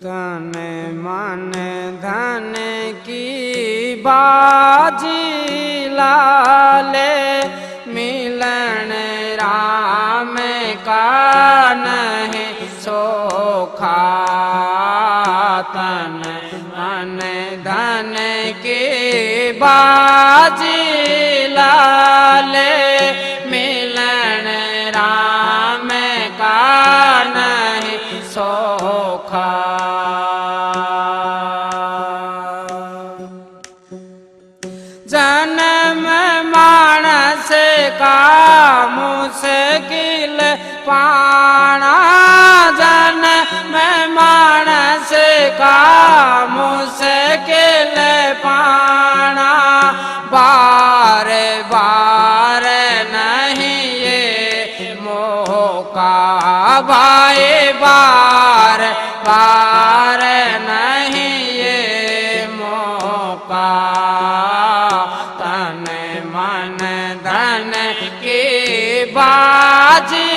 तन मन धन की बाजी लाले मिलन राम का नहीं सोखा। तन मन धन की बाजी लाले मिलन राम का नहीं सोखा। जन्म मानस का मुश्किल पाना, जन्म मानस का मुश्किल पाना, बार बार नहीं ये मौका भाई, बार बार नहीं ये मौका। तन मन धन की बाजी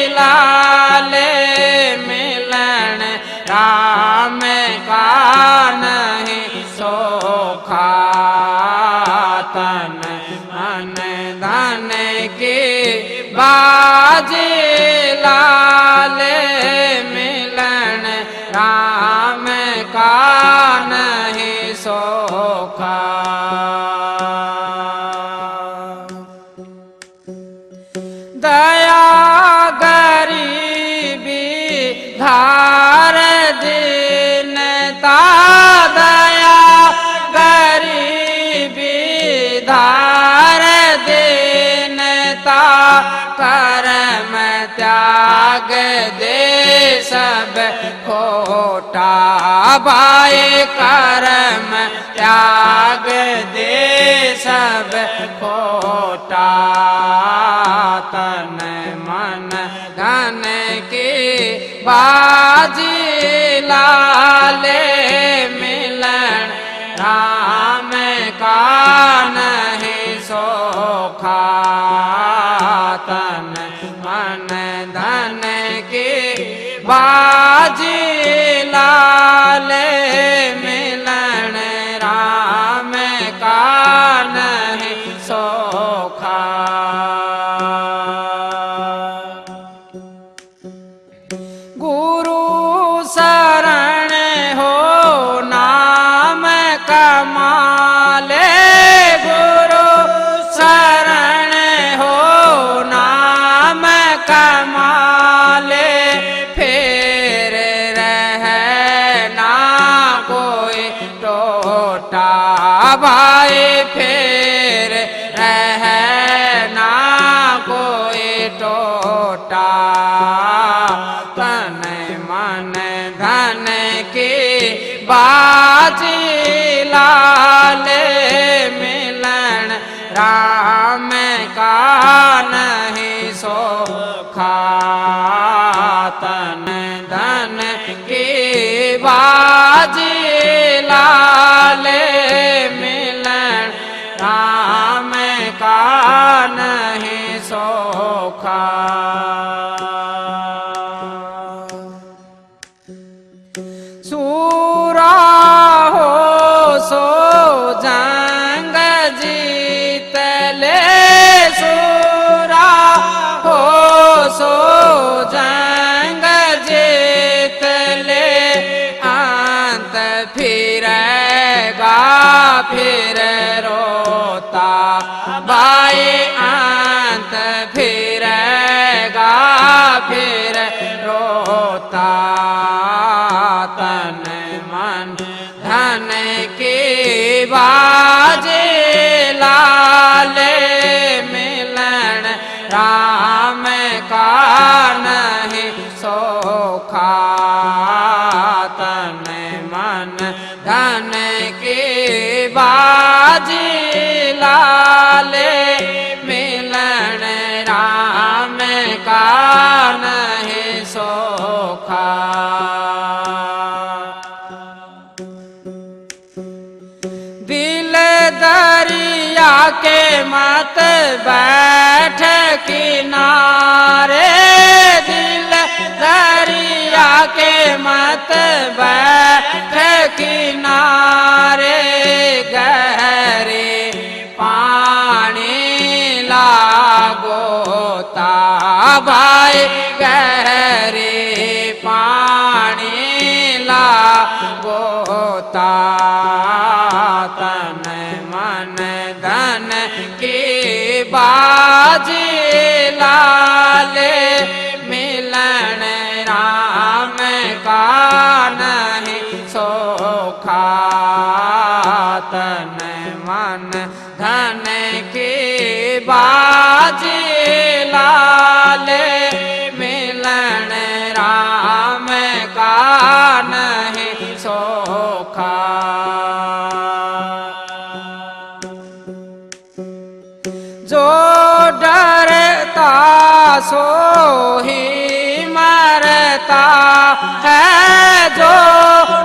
लाले मिलन राम का नहीं सोखा। तन मन धन की बाजी लाले मिलन राम का नहीं सोखा। दया गरीबी धार दीनता, दया गरीबी धार दीनता, कर्म त्याग दे सब खोटा भाई, कर्म त्याग दे सब खोटा। तन मन धन की बाजी लाले मिलन राम का नहीं सोखा। तन मन धन की बाजी लाले मिलन राम का नहीं सोखा। गुरु शरण हो नाम कमाले, गुरु शरण हो नाम कमाले, फिर रहना कोई टोटा भाई, फिर रहना कोई टोटा। तन मन धन की बाजी लाले मिलन राम का नहीं सोखा। तन धन की बाजी लाले मिलन राम का नहीं सोखा। सूरा हो सो जंग जीत ले, सूरा हो सो जंग जीत ले, अंत फिरेगा फिर रोता भाई, अंत फिरेगा फिर रोता। तन मन धन की बाजी लाले मिलन राम का नहीं सोखा। तन मन धन की बाजी लाले मिलन राम का नहीं सोखा। दिल दरिया आके मत बैठ किनारे, दिल दरिया के मत बैठ किनारे, गहरे पानी लागोता भाई, गहरे पानी लागोता। तन मन धन की बाजी लाले, मिलन राम का नहीं सोखा। तन मन धन की बाजी लाले, मिलन राम का नहीं सोखा। जो डरता सो ही मरता है, जो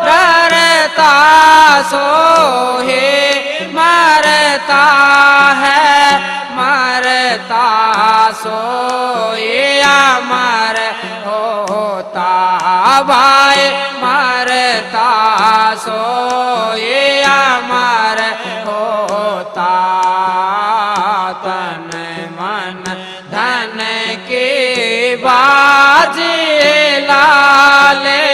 डरता सो ही मरता है, मरता सो ये अमर होता भाई, मरता सो ये अमर होता। तन मन धन की बाजी लाले,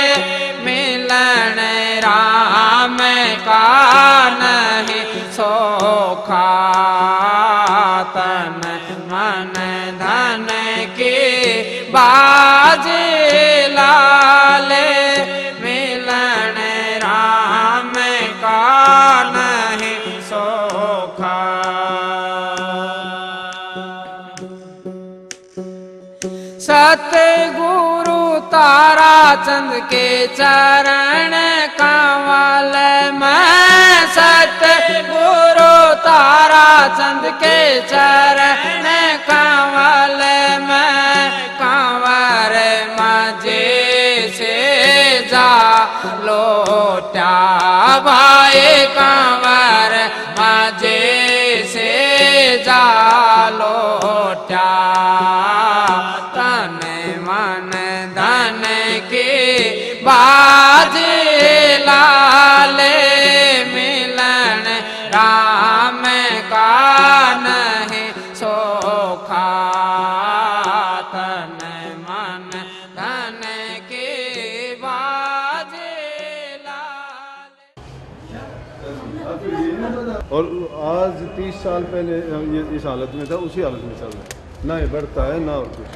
मिलन राम का नहीं सोखा। तन मन धन की बाजी लाले, मिलन राम का नहीं सोखा। सतगुरु तारा चंद के चरण कमल में, सतगुरु तारा चंद के चरण कमल में, कंवर मजे से जा लोटा भाई, कंवर मजे से जा लोटा। तन मन धन की बाजी लाले, मिलन राम का नहीं सोखा। तन मन धन की बाजी लाले। और आज 30 साल पहले ये इस हालत में था, उसी हालत में चल रहा है, ना ये बढ़ता है ना और कुछ।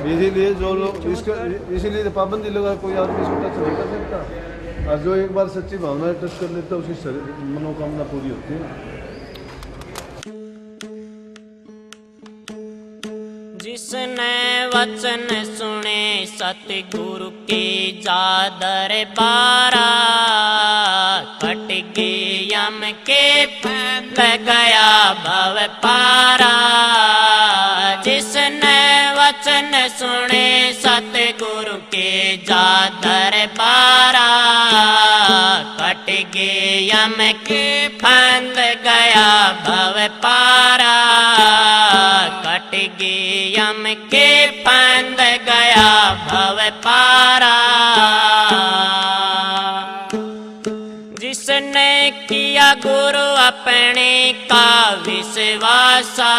इसीलिए जो लोग इसका इसीलिए तो पाबंदी लगा, कोई आदमी इसको टच नहीं कर सकता। और जो एक बार सच्ची भावना टच कर लेता है, उसकी मनोकामना पूरी होती है। जिसने वचन सुने सतगुरु के जा दरबारा, कट गए यम के फंद गया भव पारा। जिसने वचन सुने सतगुरु के जा दरबारा, कट गए यम के फंद गया भव पारा, कट गए यम के फंद गया भव पारा। जिसने किया गुरु अपने का विश्वासा,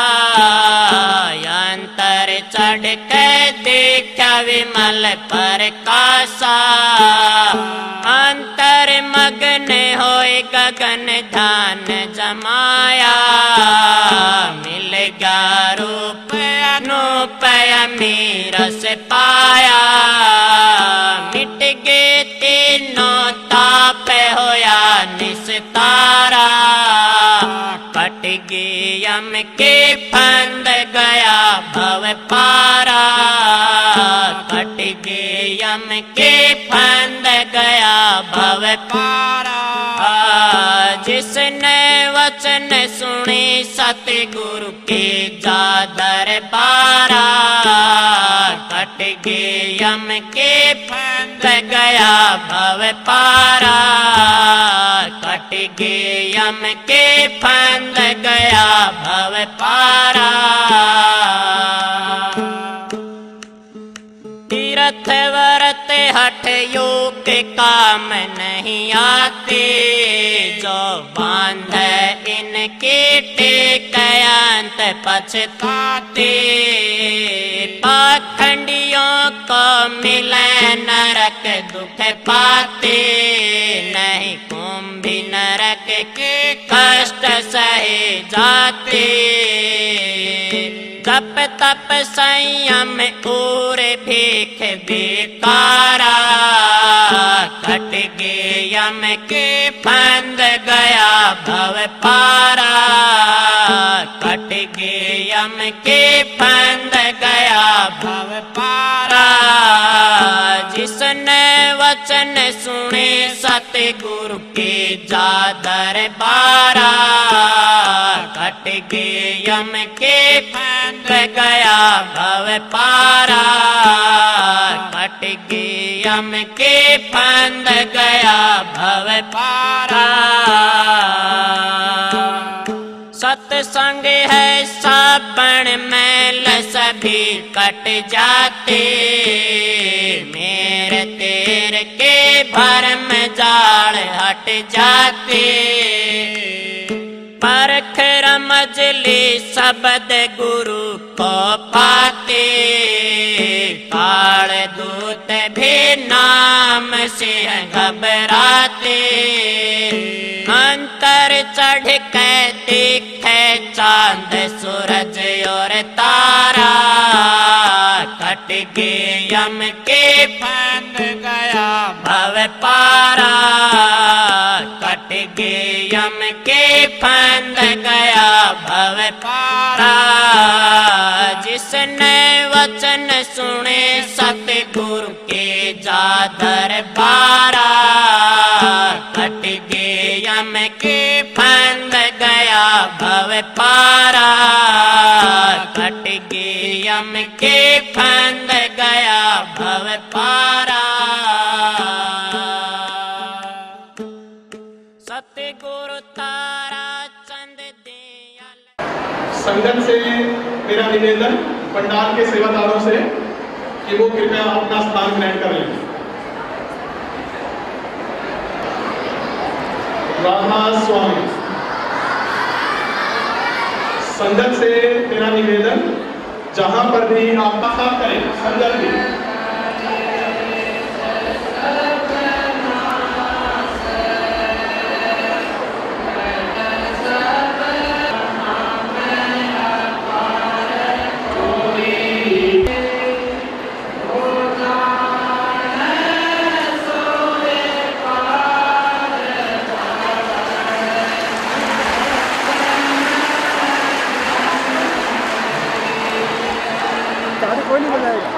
अंतर चढ़ के देखा विमल प्रकाशा। अंतर मग्न होए गगन ध्यान जमाया, मिल गया रूप अनुपय मीरस पाया। मिट गए तीनों ताप होया निस्तारा, कट गए यम के फंद गया भव पारा, कट गए यम के फंद गया भव पारा। जिसने वचन सुने सतगुरु के जा दरबारा, कट गए यम के फंद गया भव पारा, कट कट गए यम के फंद गया भव पारा। तीर्थ व्रत हठ योग काम नहीं आते, जो बांध इनके टेकयांत पछताते। पाखंडियों को मिले नरक दुख पाते, नहीं कुंभी नरक के कष्ट सहे जाते। जप तप संयम और भीख बेकारा, कट गए यम के फंद गया भव पारा। कट गए यम के फंद गया भव पारा। जिसने वचन सुने सतगुरु के जा दरबारा, कट गए यम के फंद गया भव पारा। कट गए यम के फंद गया भव पारा। सत्संग है साबण मैल सभी कट जाते, मेरे तेर के भरम जाल हट जाते। परख रमजली शब्द गुरु को पाते, काल दूत भी नाम से घबराते। अंतर चढ़ के दिखे चांद सूरज और तारा, कट गए यम के फंद गया भव पारा। कट गए यम के फंद गया भव पारा। जिसने वचन सुने सतगुरु के जा दरबारा, कट गए यम के फंद गया भव पारा। कट गए यम के फंद गया भव पारा। सतगुरु तारा चंद दयाल। संगत से मेरा निवेदन, पंडाल के सेवादारों से, कि वो कृपया अपना स्थान ग्रहण कर लें। राधा स्वामी। संगत से मेरा निवेदन, जहां पर भी आप बात करें, संगत भी कोई नहीं बजाएगा।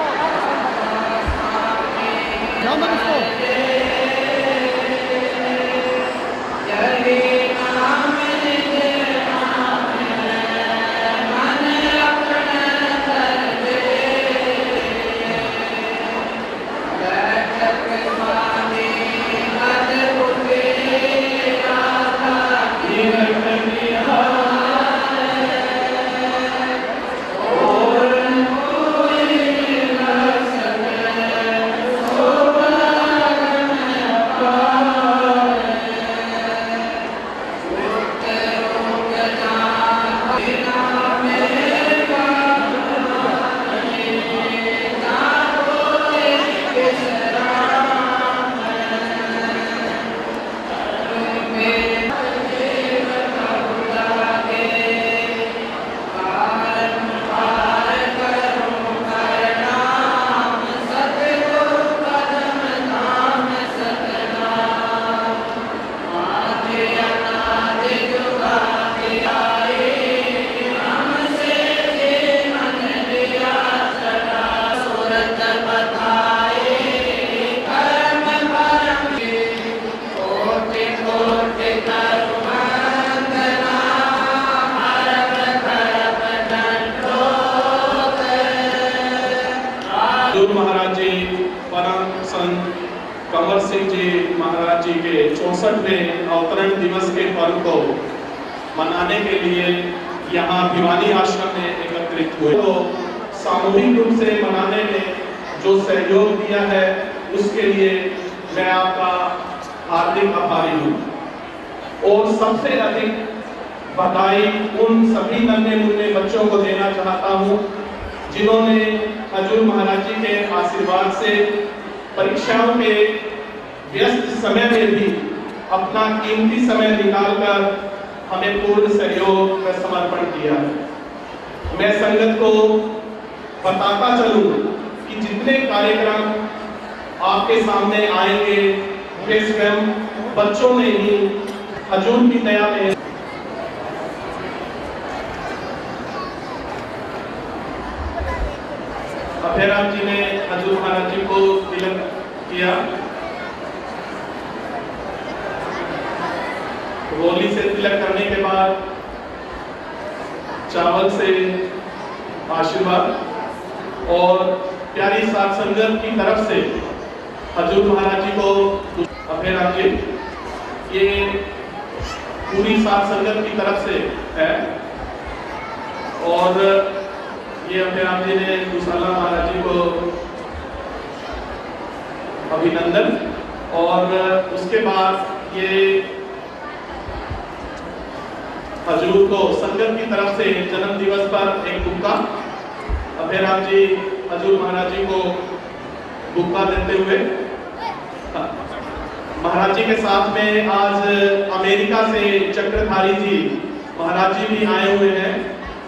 गुरु महाराज जी, परम संत कंवर सिंह जी महाराज जी के 64वें अवतरण दिवस के पर्व को मनाने के लिए यहाँ भिवानी आश्रम में एकत्रित हुए। तो सामूहिक रूप से मनाने में जो सहयोग दिया है उसके लिए मैं आपका हार्दिक आभारी हूँ। और सबसे अधिक बधाई उन सभी नन्हे मुन्ने बच्चों को देना चाहता हूँ जिन्होंने हजूर महाराज जी के आशीर्वाद से परीक्षाओं के व्यस्त समय में भी अपना कीमती समय निकालकर हमें पूर्ण सहयोग व समर्पण किया। मैं संगत को बताता चलूं कि जितने कार्यक्रम आपके सामने आएंगे वे स्वयं बच्चों ने ही हजूर की दया में अभयराम जी ने हजूर महाराज जी को तिलक किया। रोली से तिलक करने के बाद चावल से आशीर्वाद और प्यारी साथ संगत की तरफ से हजूर महाराज जी को अभयराम जी, ये पूरी साथ संगत की तरफ से है। और ये अभयराम जी ने दूसरा महाराज जी को अभिनंदन। और उसके बाद ये हजूर को संगत की तरफ से जन्म दिवस पर एक बुक्का, अभयराम जी हजूर महाराज जी को बुक्का देते हुए महाराज जी के साथ में आज अमेरिका से चक्रधारी जी महाराज जी भी आए हुए हैं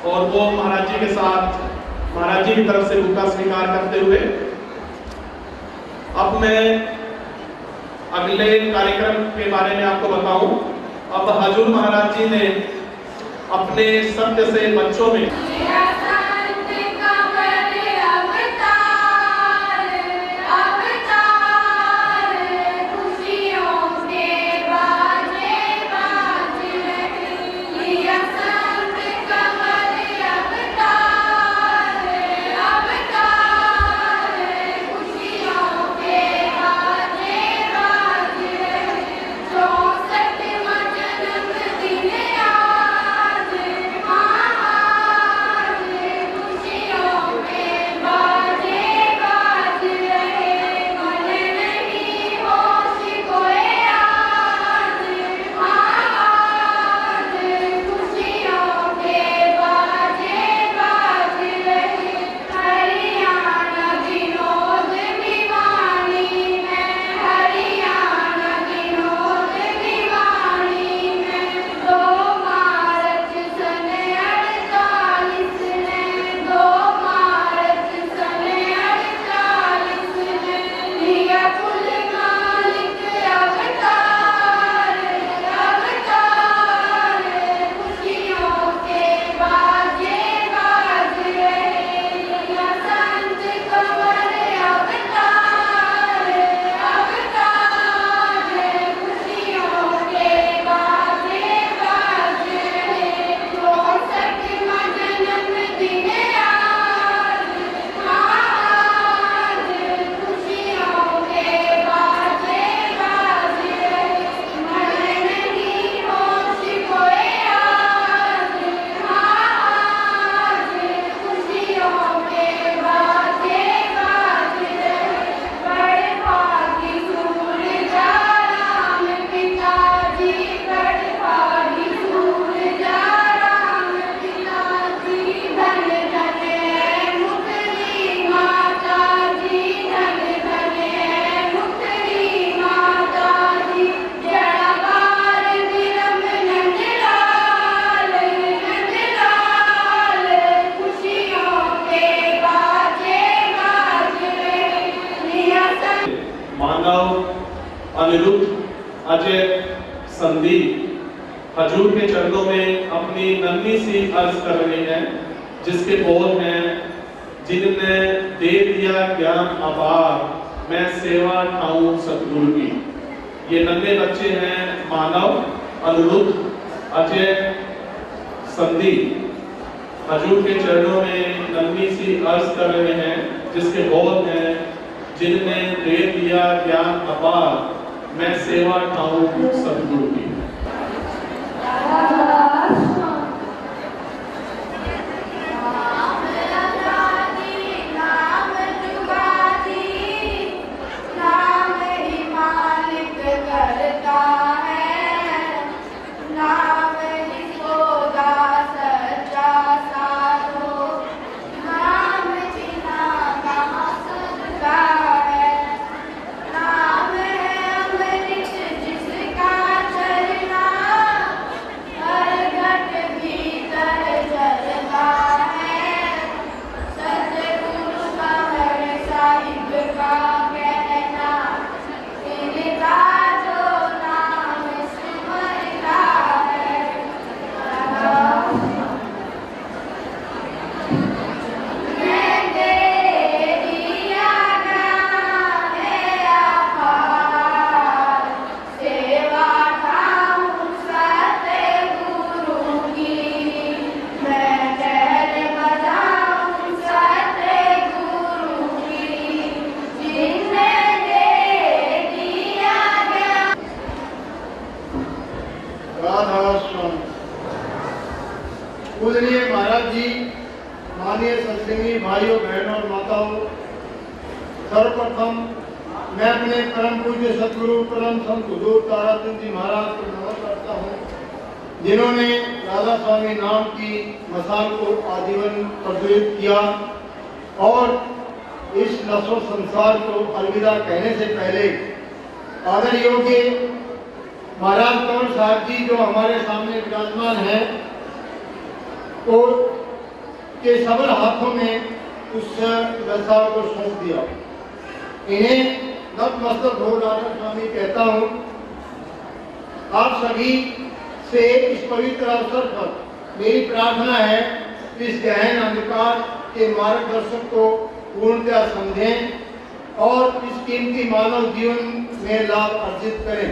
और वो महाराज जी के साथ महाराज जी की तरफ से बुक्का स्वीकार करते हुए अब मैं अगले कार्यक्रम के बारे में आपको बताऊं। अब हजूर महाराज जी ने अपने सत्य से बच्चों में अनिरुद्ध, अजय, संदीप हजूर के चरणों में अपनी नन्ही सी अर्ज कर रहे हैं जिसके बोल हैं, जिनने दे दिया ज्ञान अपार मैं सेवा ठाऊं सतगुरु की। ये नन्हे बच्चे हैं मानव, अनिरुद्ध, अजय, संदीप हजूर के चरणों में नन्ही सी अर्ज कर रहे हैं जिसके बोल हैं, जिनने दे दिया ज्ञान अपार, मैं सेवा ठाऊं सतगुरु की। पूजनीय महाराज जी, माननीय सत्संगी भाइयों बहनों और माताओं, सर्वप्रथम मैं अपने परम पूज्य सतगुरु परम संत हुजूर ताराचंद जी महाराज को नमन करता हूँ, जिन्होंने राधा स्वामी नाम की मसाल को आजीवन प्रज्वलित किया और इस नशो संसार को अलविदा कहने से पहले आदर योग्य महाराज कंवर साहब जी जो हमारे सामने विराजमान है और के सबल हाथों में उस व्यवसाय को सौंप दिया। इन्हें नतमस्तक हो राधा स्वामी कहता हूँ। आप सभी से इस पवित्र अवसर पर मेरी प्रार्थना है कि इस गहन अंधकार के मार्गदर्शक को पूर्णतया समझें और इस कीमती मानव जीवन में लाभ अर्जित करें।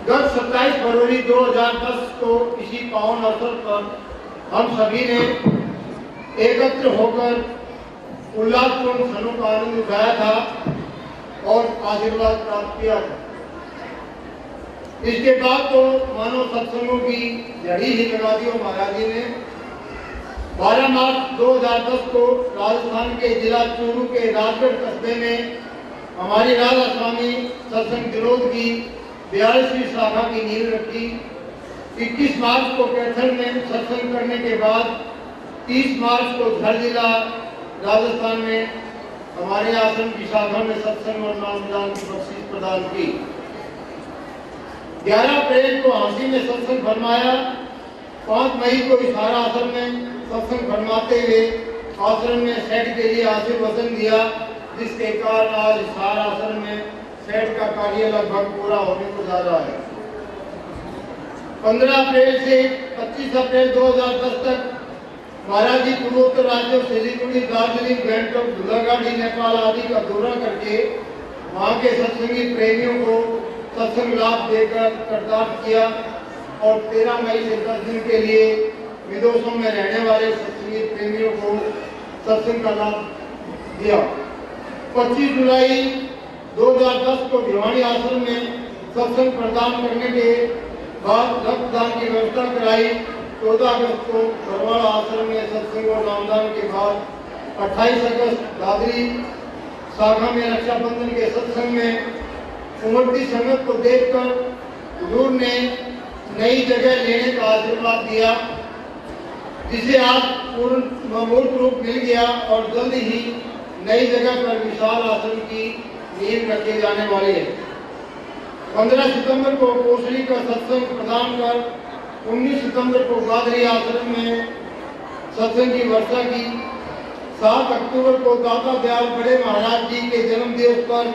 गत 27 फरवरी 2010 को इसी पावन अवसर पर हम सभी ने एकत्र होकर उल्लासपूर्ण क्षणों का आनंद उठाया था और आशीर्वाद प्राप्त किया था। इसके बाद तो मानव सत्संगों की जड़ी ही लगा दी महाराज जी ने। 12 मार्च 2010 को राजस्थान के जिला चूरू के राजगढ़ कस्बे में हमारी राधा स्वामी सत्संग विरोध की 42वीं शाखा की नींव रखी। 21 मार्च को कैथल में सत्संग करने के बाद 30 मार्च को झर जिला राजस्थान में हमारे आश्रम की शाखा में सत्संग और नामदान की बख्शीश प्रदान की। 11 अप्रैल को हांसी में सत्संग फरमाया। 5 मई को इशारा आश्रम में सत्संग फरमाते हुए आश्रम में सेठ के लिए आशीर्वचन दिया, जिसके कारण आज इशारा आश्रम में सेठ का कार्य लगभग पूरा होने को जा रहा है। 15 अप्रैल से 25 अप्रैल 2010 तक महाराज जी पूर्वोत्तर राज्यों सिलीगुड़ी, दार्जिलिंग, गैंगटॉक, धुलागाड़ी, नेपाल आदि का दौरा करके वहाँ के सत्संगी प्रेमियों को सत्संग लाभ देकर कृतार्थ किया और 13 मई से 10 दिन के लिए विदेशों में रहने वाले सत्संगी प्रेमियों को सत्संग का लाभ दिया। 25 जुलाई 2010 को भिवानी आश्रम में सत्संग प्रदान करने के बाद रक्तदान की व्यवस्था कराई। 14 अगस्त को बरवाड़ा आश्रम में सत्संग और नामदान के बाद 28 अगस्त दादरी शाखा में रक्षाबंधन के सत्संग में उमड़ती संगत को देखकर हुजूर ने नई जगह लेने का आशीर्वाद दिया, जिसे आज पूर्ण मूर्त रूप मिल गया और जल्द ही नई जगह पर विशाल आश्रम की नींव रखी जाने वाली है। 15 सितंबर को कोसली का सत्संग प्रदान कर 19 सितंबर को गादरी आश्रम में सत्संग की वर्षा की। 7 अक्टूबर को दाता दयाल बड़े महाराज जी के जन्म दिवस पर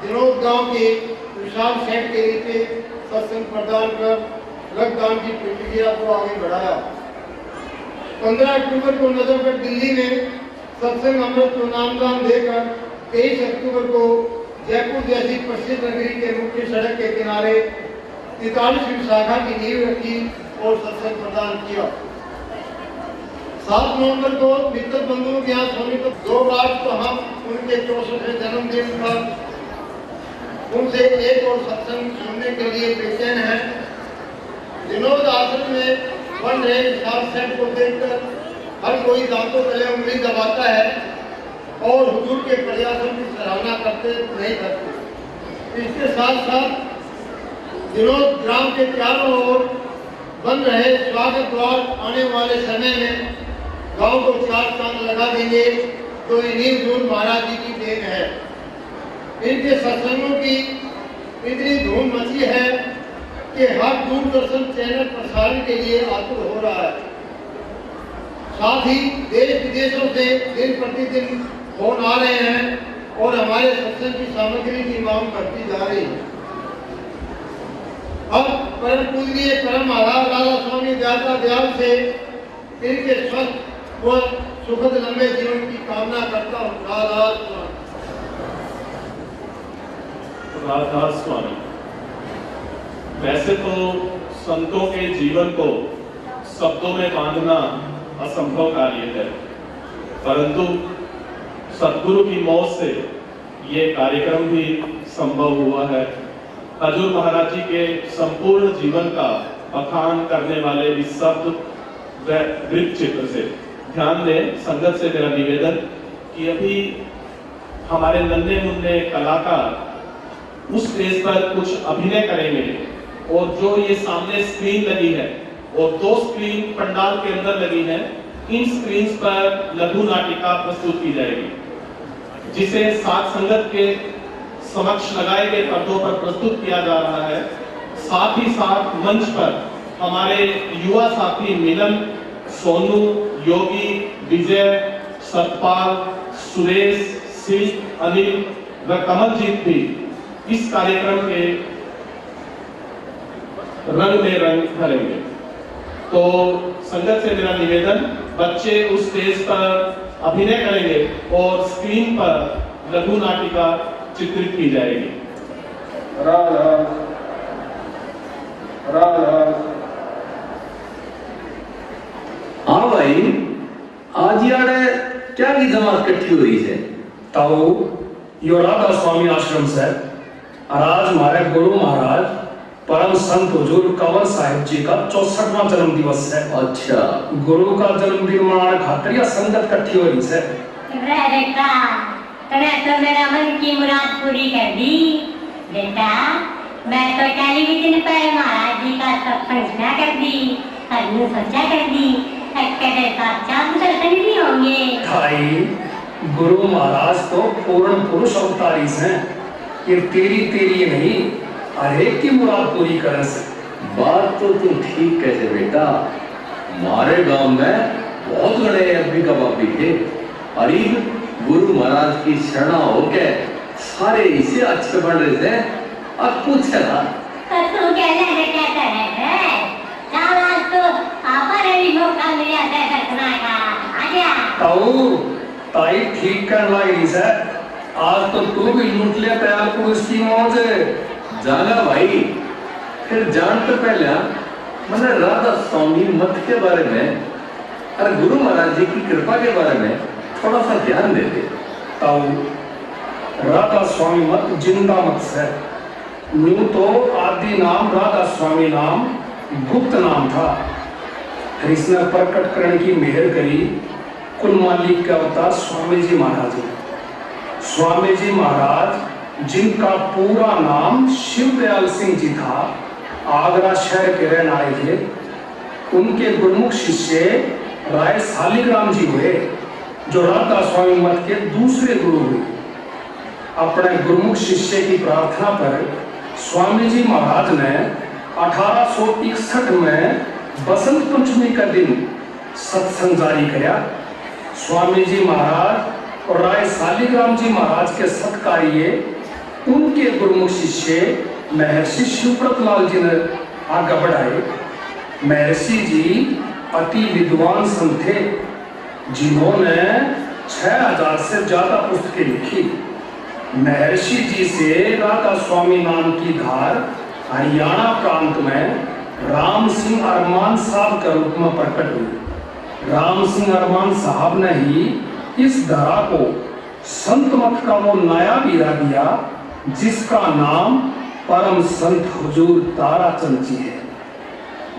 दिनोद गांव के विशाल सेठ के नीचे सत्संग प्रदान कर रक्तदान की प्रक्रिया को आगे बढ़ाया। 15 अक्टूबर को नजरगढ़ दिल्ली में सत्संग अमृत को नामदान देकर 23 अक्टूबर को जयपुर जैसी प्रसिद्ध नगरी के मुख्य सड़क के किनारे 43वीं शाखा की नींव रखी और सत्संग प्रदान किया। 7 नवंबर को मित्र बंधुओं के यहाँ सोनीपत 2 मार्च को हम उनके 64वें जन्मदिन पर उनसे एक और सत्संग सुनने के लिए बेचैन हैं। विनोद आश्रम में बन रहे विशाल सेट को देखकर हर कोई दांतों तले उंगली दबाता है और हुजूर के प्रयासों की सराहना करते नहीं करते। इसके साथ साथ विनोद ग्राम के चारों ओर बन रहे स्वागत द्वार आने वाले समय में गांव को 4 चांद लगा देंगे, तो इन्हीं हुजूर महाराज जी की देन है। इनके सत्संगों की इतनी धूम मची है कि हर दूरदर्शन चैनल प्रसारण के लिए आतुर हो रहा है। साथ ही देश विदेशों से दिन प्रतिदिन फोन आ रहे हैं और हमारे सत्संग की सामग्री की मांग बढ़ती जा रही है। अब परम पूजनीय परम महाराज राधा स्वामी दयाता दयाल से इनके स्वस्थ व सुखद लंबे जीवन की कामना करता हूँ। राधा स्वामी। वैसे तो संतों के जीवन को शब्दों में बांधना असंभव कार्य है, परंतु सद्गुरु की मौत से ये कार्यक्रम भी संभव हुआ है। हजूर महाराज जी के संपूर्ण जीवन का बखान करने वाले इस शब्द व वृत्त चित्र से ध्यान दें। संगत से मेरा निवेदन कि अभी हमारे नन्हे मुन्ने कलाकार उस स्टेज पर कुछ अभिनय करेंगे और जो ये सामने स्क्रीन लगी है और 2 स्क्रीन पंडाल के अंदर लगी है, इन स्क्रीन पर लघु नाटिका प्रस्तुत की जाएगी, जिसे साथ संगत के समक्ष लगाए गए पर्दों पर प्रस्तुत किया जा रहा है। साथ ही साथ मंच पर हमारे युवा साथी मिलन, सोनू, योगी, विजय, सतपाल, सुरेश, सिल, अनिल व कमलजीत भी इस कार्यक्रम के रंग में रंग भरेंगे। तो संगत से मेरा निवेदन, बच्चे उस स्टेज पर अभिनय करेंगे और स्क्रीन पर लघु नाटिका चित्रित की जाएगी। राधा राधा। हाँ भाई, आज यार क्या की जमात इकट्ठी हो रही है? ताऊ यो राधा स्वामी आश्रम से और आज हमारे गुरु महाराज परम संत हुजूर कंवर साहिब जी का 64वां जन्म दिवस है। अच्छा, गुरु का जन्मदिन मनाने खातिर यह संगत इकट्ठी हो रही है। बेटा, तूने तो मेरा मन की मुराद पूरी कर दी। बेटा, मैं तो टेलीविजन पर महाराज जी का सत्संग सुना कर दी, यूं सोचा कर दी कदे साक्षात दर्शन भी होंगे। भाई, गुरु महाराज तो पूर्ण पुरुष अवतारी हैं। ये तेरी नहीं, हर एक की मुराद पूरी करने से। बात तो तुम ठीक कहते बेटा। हमारे गांव में बहुत बड़े अभी कबाबी थे, अरे गुरु महाराज की शरणा हो के सारे इसे अच्छे बढ़ रहे थे। अब पूछे ना तू कहता है आज तो आपा ने भी मौका मिला है दर्शना का। आजा ताई ठीक करना ही है। आज तो तू भी लूट लिया तैयार इसकी मौज। जाना भाई, फिर जान तो पहले मैंने राधा स्वामी मत के बारे में और गुरु महाराज जी की कृपा के बारे में थोड़ा सा ध्यान देते। ताऊ, राधा स्वामी मत जिंदा मत है। यूं तो आदि नाम राधा स्वामी नाम गुप्त नाम था, फिर इसने प्रकट करने की मेहर करी कुल मालिक के अवतार स्वामी जी महाराज। स्वामी जी महाराज जिनका पूरा नाम शिवदयाल सिंह जी था, आगरा शहर के रहने आए थे। उनके गुरुमुख शिष्य राय शालिग्राम जी हुए, जो राधा स्वामी मत के दूसरे गुरु हुए। अपने गुरुमुख शिष्य की प्रार्थना पर स्वामी जी महाराज ने 1861 में बसंत पंचमी का दिन सत्संग जारी किया। स्वामी जी महाराज और राय शालिग्राम जी महाराज के सत्कार्य उनके गुरुमुख शिष्य महर्षि शिवव्रत लाल जी ने आगे बढ़ाए। महर्षि जी अति विद्वान संत थे, जिन्होंने 6000 से ज्यादा पुस्तकें लिखी। महर्षि जी से राधा स्वामी नाम की धार हरियाणा प्रांत में राम सिंह अरमान साहब के रूप में प्रकट हुई। राम सिंह अरमान साहब ने ही इस धरा को संत मत का वो नया बीरा दिया जिसका नाम परम संत हुजूर ताराचंद जी है।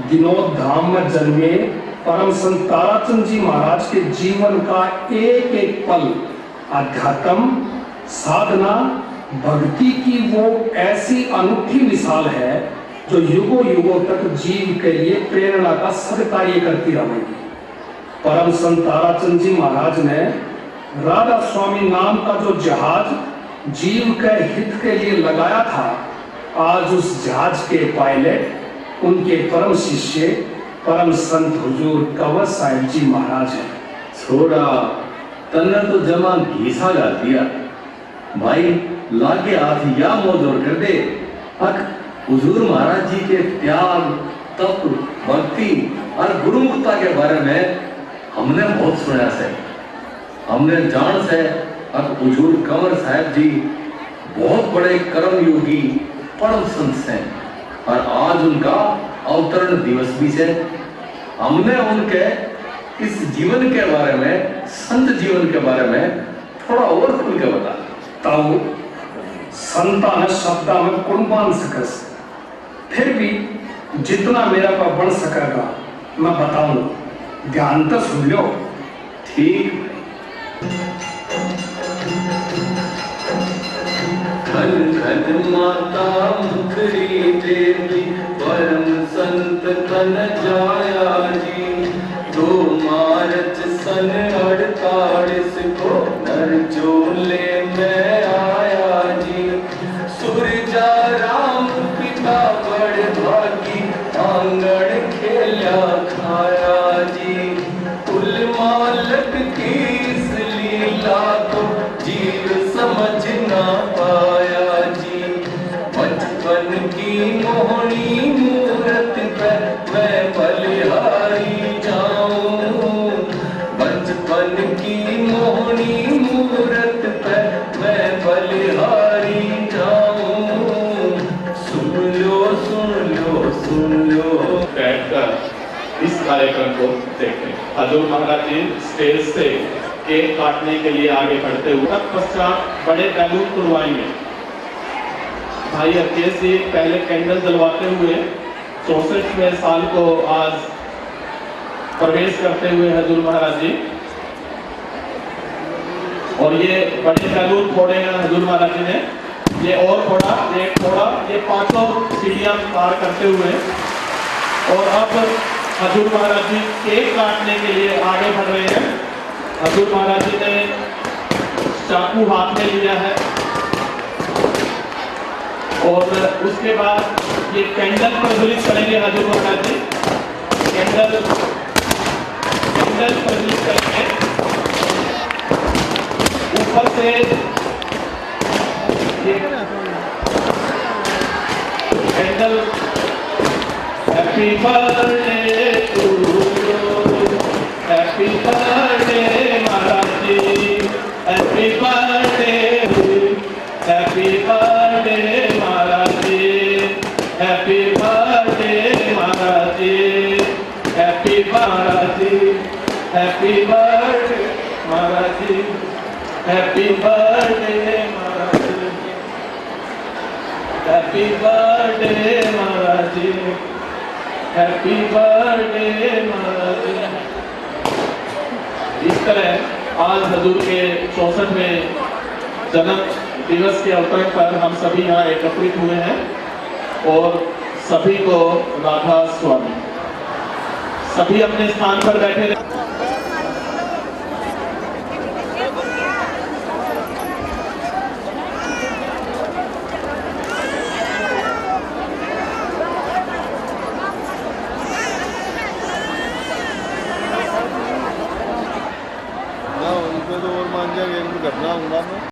विनोद धाम में जन्मे परम संत ताराचंद जी महाराज के जीवन का एक एक पल अध्यात्म, साधना, भक्ति की वो ऐसी अनूठी मिसाल है जो युगों युगों तक जीव के लिए प्रेरणा का सदकार्य करती रहेगी। परम संत ताराचंद जी महाराज ने राधा स्वामी नाम का जो जहाज जीव के हित के लिए लगाया था, आज उस जहाज के पायलट उनके परम शिष्य परम संत हुजूर कंवर साहिब जी महाराज हैं। छोरा तन्ने तो जमा घीसा गा दिया भाई, लागे हाथ या मोजोर कर दे। अक हुजूर महाराज जी के त्याग, तप, भक्ति और गुरुमुखता के बारे में हमने बहुत सुना से, हमने जान से। अब हुजूर कंवर साहब जी बहुत बड़े कर्म योगी परम संत हैं और आज उनका अवतरण दिवस भी है। हमने उनके इस जीवन के बारे में, संत जीवन के बारे में थोड़ा और खुल के बता। ताऊ संता ने शब्दा में कुर्बान सकस, फिर भी जितना मेरा पर बन सकेगा मैं बताऊंगा, ध्यान तो सुन लो। ठीक। धन धन माता मुखरी देवी परम संत तन जाया जी। 2 मार्च सन 48 को नरचोले में आया जी। सूरजा राम पिता बड़ भागी आंगन खेला खाया जी। कुल मालक की इस लीला को जीव समझ ना पाया जी। बचपन की मोहनी मूरत पे मैं बलिहारी जाऊं। बचपन की मोहनी मूरत पे मैं बलिहारी जाऊं। सुन लो सुन लो सुन लो। बैठकर इस कार्यक्रम को देखें। हजूर महाराज जी स्टेज से केक काटने के लिए आगे बढ़ते हुए तत्पश्चात बड़े बैलून तुड़वाएंगे। भाई अकेश जी पहले कैंडल जलवाते हुए 64वें साल को आज प्रवेश करते हुए हजूर महाराज जी, और ये बड़े बैलून फोड़े हैं हजूर महाराज जी ने। ये और फोड़ा, ये फोड़ा, ये 500 सीढ़ियां पार करते हुए, और अब हजूर महाराज जी केक काटने के लिए आगे बढ़ रहे हैं। हजूर महाराज जी ने चाकू हाथ में लिया है और उसके बाद ये कैंडल प्रज्वलित करेंगे हजूर महाराज जी। कैंडल प्रज्वलित करेंगे। ऊपर से ये candle happy birthday to you, happy birthday Maharaj ji, happy birthday, happy birthday Maharaj ji, happy birthday Maharaj ji, happy Maharaj ji, happy birthday Maharaj ji, happy birthday Maharaj ji, happy birthday Maharaj ji, happy birthday Maharaj ji. इस तरह आज हजूर के 64वें जन्म दिवस के अवसर पर हम सभी यहाँ एकत्रित हुए हैं और सभी को राधा स्वामी। सभी अपने स्थान पर बैठे रहे। इसमें तो और मान जाएंगे, घटना होगा मैं